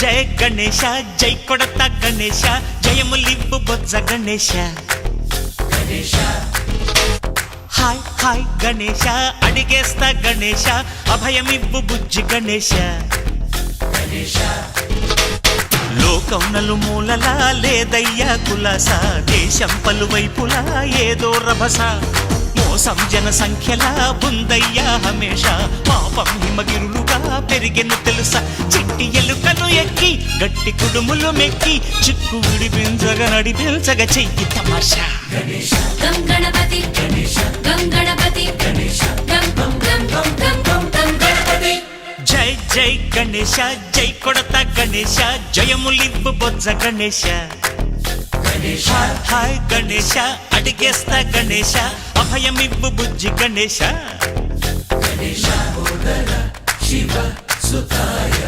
జయ గణేశ జై కొడత గణేశ జయములివ్వు బొజ్జ Ganesha hi hi Ganesha అడిగేస్తా Ganesha అభయమివ్వు బుజ్జి గణేశ లోకం నలుమూలలా లేదయ్యా కులాస దేశం పలువైపులా ఏదో రభస మోసం జన సంఖ్యలా ఉందయ్యా హమేష పాపం హిమగిరులుగా పెరిగెను తెలుసా చిట్టి ఎలుకలు ఎక్కి గట్టి కుడుములు మెక్కి చిక్కు విడిపించగ నడిపించగ చెయ్యి తమాషా గం గణపతి గం గణపతి గం గం గం గం గం గం గం గణపతి జై జై గణేశ జై కొడత గణేశ జయములివ్వు బొజ్జ గణేశ హాయ్ హాయ్ గణేశ అడిగేస్తా గణేశ అభయమివ్వు బుజ్జి గణేశ శివ సుతాయ